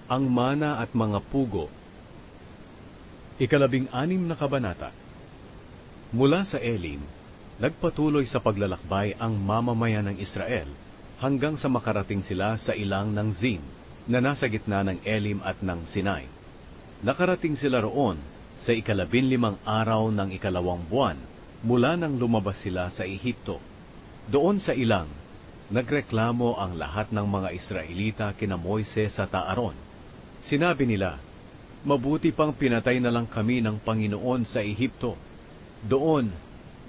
Ang mana at mga pugo. 16 na kabanata. Mula sa Elim, nagpatuloy sa paglalakbay ang mamamayan ng Israel hanggang sa makarating sila sa ilang ng Zin, na nasa gitna ng Elim at ng Sinai. Nakarating sila roon sa 15 araw ng 2 buwan mula nang lumabas sila sa Ehipto. Doon sa ilang, nagreklamo ang lahat ng mga Israelita kina Moises at Aaron. Sinabi nila, "Mabuti pang pinatay na lang kami ng Panginoon sa Ehipto. Doon,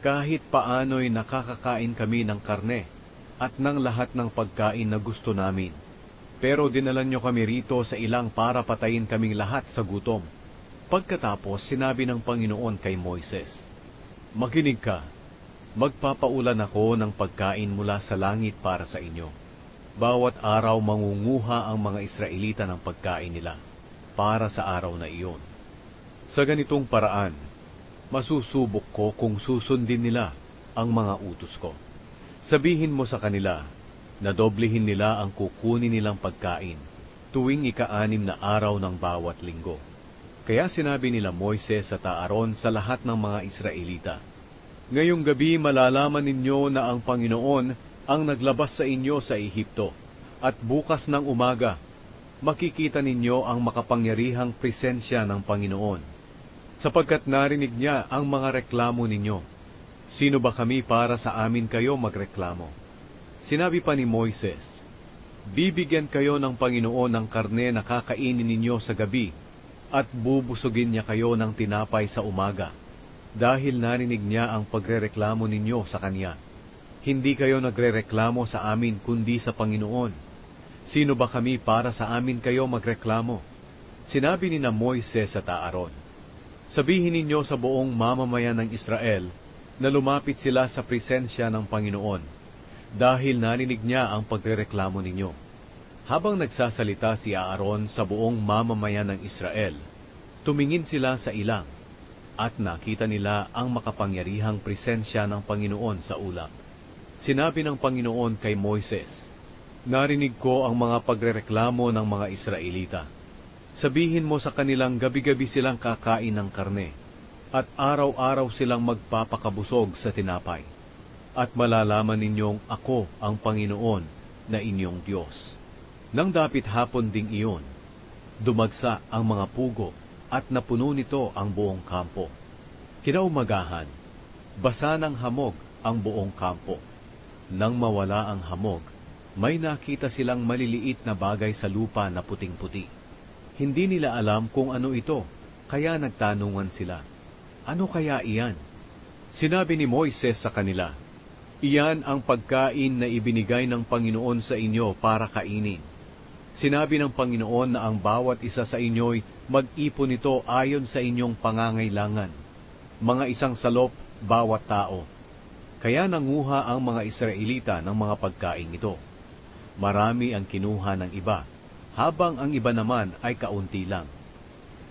kahit paano'y nakakakain kami ng karne at ng lahat ng pagkain na gusto namin. Pero dinala nyo kami rito sa ilang para patayin kaming lahat sa gutom." Pagkatapos, sinabi ng Panginoon kay Moises, "Makinig ka, magpapaulan ako ng pagkain mula sa langit para sa inyo. Bawat araw mangunguha ang mga Israelita ng pagkain nila para sa araw na iyon. Sa ganitong paraan, masusubok ko kung susundin nila ang mga utos ko. Sabihin mo sa kanila na doblehin nila ang kukunin nilang pagkain tuwing 6 na araw ng bawat linggo." Kaya sinabi nila Moises at Aaron sa lahat ng mga Israelita, "Ngayong gabi malalaman ninyo na ang Panginoon ang naglabas sa inyo sa Ehipto, at bukas ng umaga, makikita ninyo ang makapangyarihang presensya ng Panginoon, sapagkat narinig niya ang mga reklamo ninyo. Sino ba kami para sa amin kayo magreklamo?" Sinabi pa ni Moises, "Bibigyan kayo ng Panginoon ng karne na kakainin ninyo sa gabi, at bubusugin niya kayo ng tinapay sa umaga, dahil narinig niya ang pagrereklamo ninyo sa Kanya. Hindi kayo nagrereklamo sa amin kundi sa Panginoon. Sino ba kami para sa amin kayo magreklamo?" Sinabi ni na Moises at Aaron, "Sabihin ninyo sa buong mamamayan ng Israel na lumapit sila sa presensya ng Panginoon, dahil narinig niya ang pagrereklamo ninyo." Habang nagsasalita si Aaron sa buong mamamayan ng Israel, tumingin sila sa ilang, at nakita nila ang makapangyarihang presensya ng Panginoon sa ulap. Sinabi ng Panginoon kay Moises, "Narinig ko ang mga pagrereklamo ng mga Israelita. Sabihin mo sa kanilang gabi-gabi silang kakain ng karne, at araw-araw silang magpapakabusog sa tinapay. At malalaman ninyong ako ang Panginoon na inyong Diyos." Nang dapit hapon ding iyon, dumagsa ang mga pugo at napuno nito ang buong kampo. Kinaumagahan, basa ng hamog ang buong kampo. Nang mawala ang hamog, may nakita silang maliliit na bagay sa lupa na puting-puti. Hindi nila alam kung ano ito, kaya nagtanungan sila, "Ano kaya iyan?" Sinabi ni Moises sa kanila, "Iyan ang pagkain na ibinigay ng Panginoon sa inyo para kainin. Sinabi ng Panginoon na ang bawat isa sa inyo'y mag-ipon nito ayon sa inyong pangangailangan, mga 1 salop bawat tao." Kaya nanguha ang mga Israelita ng mga pagkain ito. Marami ang kinuha ng iba, habang ang iba naman ay kaunti lang.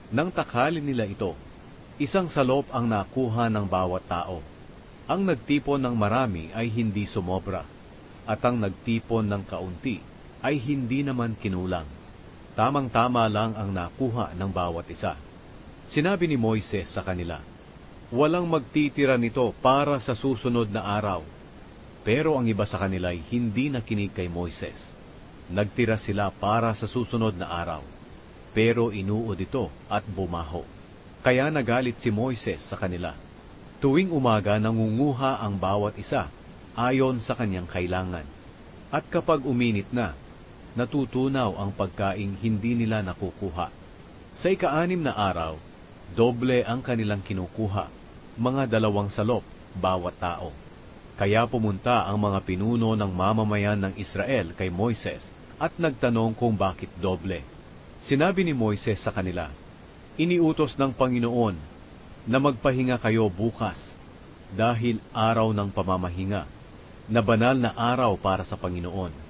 Nang takhalin nila ito, 1 salop ang nakuha ng bawat tao. Ang nagtipon ng marami ay hindi sumobra, at ang nagtipon ng kaunti ay hindi naman kinulang. Tamang-tama lang ang nakuha ng bawat isa. Sinabi ni Moises sa kanila, "Walang magtitira nito para sa susunod na araw." Pero ang iba sa kanila ay hindi nakinig kay Moises. Nagtira sila para sa susunod na araw, pero inuod ito at bumaho. Kaya nagalit si Moises sa kanila. Tuwing umaga nangunguha ang bawat isa ayon sa kanyang kailangan. At kapag uminit na, natutunaw ang pagkaing hindi nila nakukuha. Sa 6 na araw, doble ang kanilang kinukuha, mga 2 salop bawat tao. Kaya pumunta ang mga pinuno ng mamamayan ng Israel kay Moises at nagtanong kung bakit doble. Sinabi ni Moises sa kanila, "Iniutos ng Panginoon na magpahinga kayo bukas, dahil araw ng pamamahinga, na banal na araw para sa Panginoon.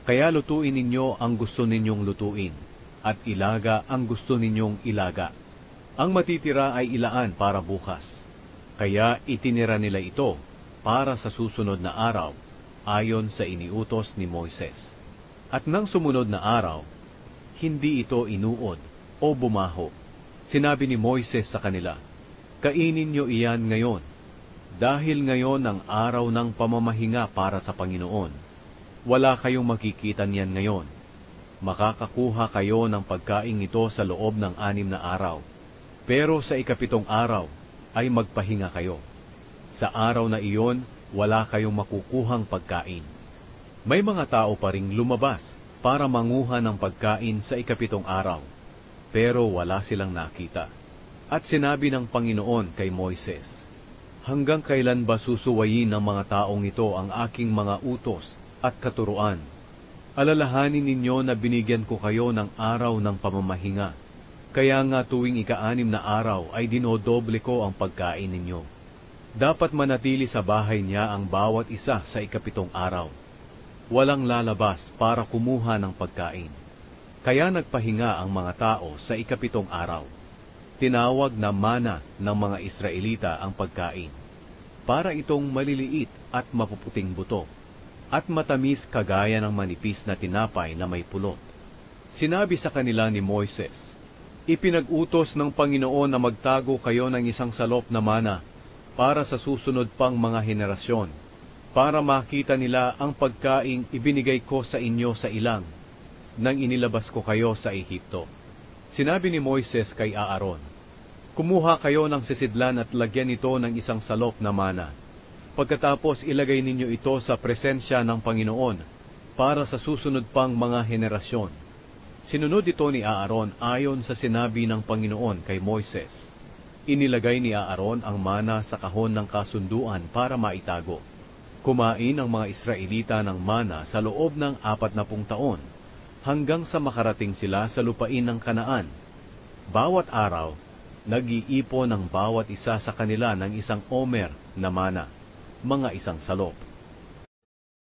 Kaya lutuin ninyo ang gusto ninyong lutuin, at ilaga ang gusto ninyong ilaga. Ang matitira ay ilaan para bukas." Kaya itinira nila ito para sa susunod na araw, ayon sa iniutos ni Moises. At nang sumunod na araw, hindi ito inuod o bumaho. Sinabi ni Moises sa kanila, "Kainin niyo iyan ngayon, dahil ngayon ang araw ng pamamahinga para sa Panginoon. Wala kayong makikita niyan ngayon. Makakakuha kayo ng pagkain ito sa loob ng 6 na araw. Pero sa ika-7 araw ay magpahinga kayo. Sa araw na iyon, wala kayong makukuhang pagkain." May mga tao pa ring lumabas para manguha ng pagkain sa ika-7 araw, pero wala silang nakita. At sinabi ng Panginoon kay Moises, "Hanggang kailan ba susuwayin ng mga taong ito ang aking mga utos at katuruan? Alalahanin ninyo na binigyan ko kayo ng araw ng pamamahinga. Kaya nga tuwing ika-6 na araw ay dinodoble ko ang pagkain ninyo. Dapat manatili sa bahay niya ang bawat isa sa ika-7 araw. Walang lalabas para kumuha ng pagkain." Kaya nagpahinga ang mga tao sa ika-7 araw. Tinawag na mana ng mga Israelita ang pagkain. Para itong maliliit at mapuputing buto, at matamis kagaya ng manipis na tinapay na may pulot. Sinabi sa kanila ni Moises, "Ipinag-utos ng Panginoon na magtago kayo ng isang salop na mana para sa susunod pang mga henerasyon, para makita nila ang pagkaing ibinigay ko sa inyo sa ilang, nang inilabas ko kayo sa Ehipto." Sinabi ni Moises kay Aaron, "Kumuha kayo ng sisidlan at lagyan ito ng isang salop na mana. Pagkatapos ilagay ninyo ito sa presensya ng Panginoon para sa susunod pang mga henerasyon." Sinunod ito ni Aaron ayon sa sinabi ng Panginoon kay Moises. Inilagay ni Aaron ang mana sa kahon ng kasunduan para maitago. Kumain ang mga Israelita ng mana sa loob ng 40 taon, hanggang sa makarating sila sa lupain ng Kanaan. Bawat araw, nag-iipon ang bawat isa sa kanila ng isang omer na mana, mga isang salop.